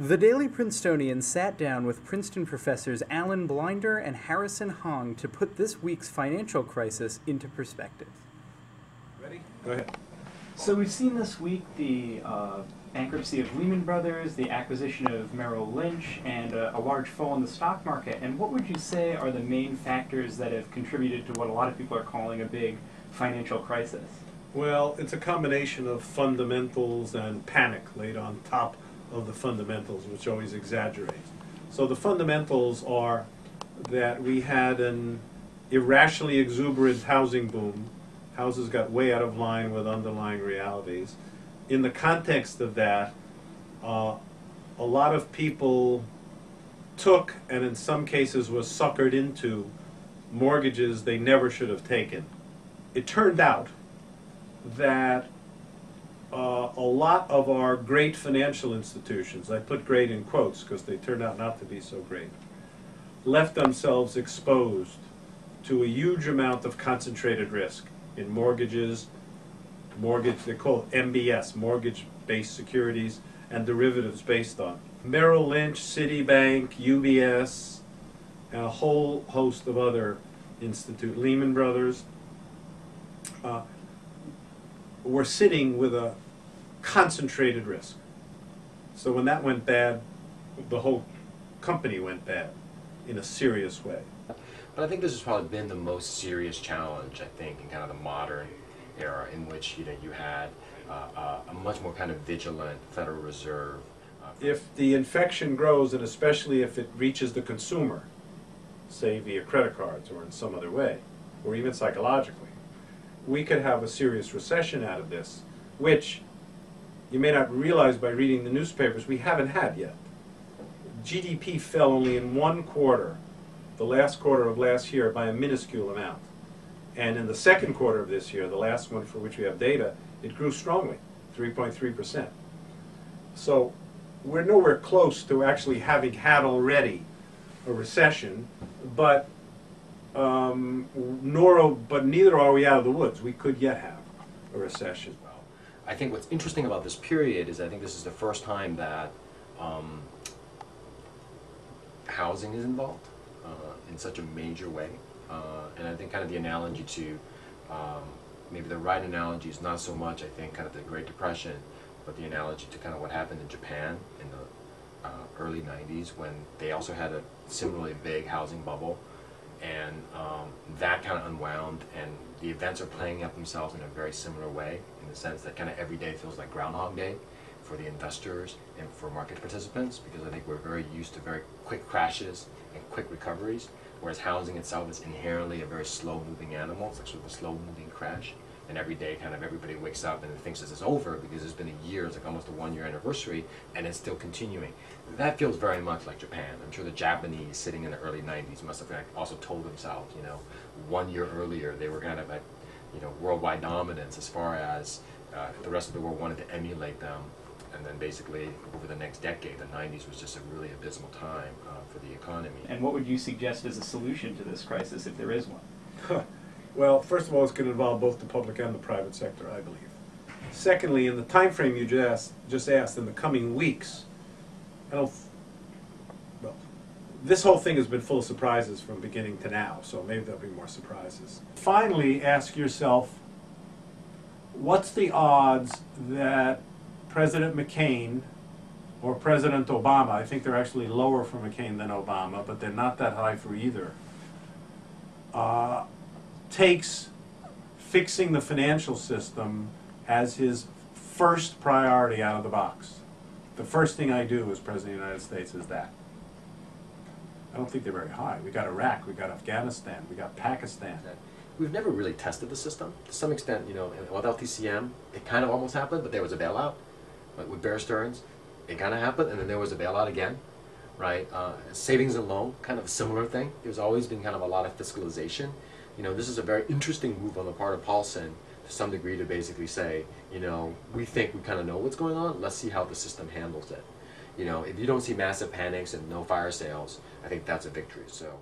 The Daily Princetonian sat down with Princeton professors Alan Blinder and Harrison Hong to put this week's financial crisis into perspective. Ready? Go ahead. So we've seen this week the bankruptcy of Lehman Brothers, the acquisition of Merrill Lynch, and a large fall in the stock market. And what would you say are the main factors that have contributed to what a lot of people are calling a big financial crisis? Well, it's a combination of fundamentals and panic laid on top of the fundamentals, which always exaggerates. So the fundamentals are that we had an irrationally exuberant housing boom. Houses got way out of line with underlying realities. In the context of that, a lot of people took, and in some cases was suckered into, mortgages they never should have taken. It turned out that a lot of our great financial institutions, I put great in quotes because they turned out not to be so great, left themselves exposed to a huge amount of concentrated risk in mortgages, they call it MBS, mortgage-based securities, and derivatives based on Merrill Lynch, Citibank, UBS, and a whole host of other institutes, Lehman Brothers. We're sitting with a concentrated risk. So when that went bad, the whole company went bad in a serious way. But I think this has probably been the most serious challenge, I think, in kind of the modern era, in which you had a much more kind of vigilant Federal Reserve. If the infection grows, and especially if it reaches the consumer, say via credit cards or in some other way, or even psychologically, we could have a serious recession out of this, which you may not realize by reading the newspapers we haven't had yet. GDP fell only in one quarter, the last quarter of last year, by a minuscule amount. And in the second quarter of this year, the last one for which we have data, it grew strongly, 3.3%. So we're nowhere close to actually having had already a recession, but neither are we out of the woods. We could yet have a recession. I think what's interesting about this period is I think this is the first time that housing is involved in such a major way. And I think kind of the analogy to, maybe the right analogy is not so much, I think, kind of the Great Depression, but the analogy to kind of what happened in Japan in the early 90s when they also had a similarly big housing bubble. And that kind of unwound, and the events are playing out themselves in a very similar way, in the sense that kind of every day feels like Groundhog Day for the investors and for market participants, because I think we're very used to very quick crashes and quick recoveries, whereas housing itself is inherently a very slow-moving animal. It's like sort of a slow-moving crash, and every day kind of everybody wakes up and thinks this is over because it's been a year, it's like almost a one-year anniversary, and it's still continuing. That feels very much like Japan. I'm sure the Japanese sitting in the early 90s must have also told themselves, 1 year earlier they were kind of at, worldwide dominance as far as the rest of the world wanted to emulate them. And then basically over the next decade, the 90s was just a really abysmal time for the economy. And what would you suggest as a solution to this crisis, if there is one? Well, first of all, it's going to involve both the public and the private sector, I believe. Secondly, in the time frame you just asked, in the coming weeks, this whole thing has been full of surprises from beginning to now, so maybe there'll be more surprises. Finally, ask yourself, what's the odds that President McCain or President Obama, I think they're actually lower for McCain than Obama, but they're not that high for either, takes fixing the financial system as his first priority out of the box. The first thing I do as President of the United States is that. I don't think they're very high. We got Iraq, we got Afghanistan, we got Pakistan. We've never really tested the system. To some extent, with LTCM, it kind of almost happened, but there was a bailout. Like with Bear Stearns, it kind of happened, and then there was a bailout again, right? Savings and loan, kind of a similar thing. There's always been kind of a lot of fiscalization. This is a very interesting move on the part of Paulson, to some degree, to basically say, we think we kind of know what's going on, let's see how the system handles it. If you don't see massive panics and no fire sales, I think that's a victory. So.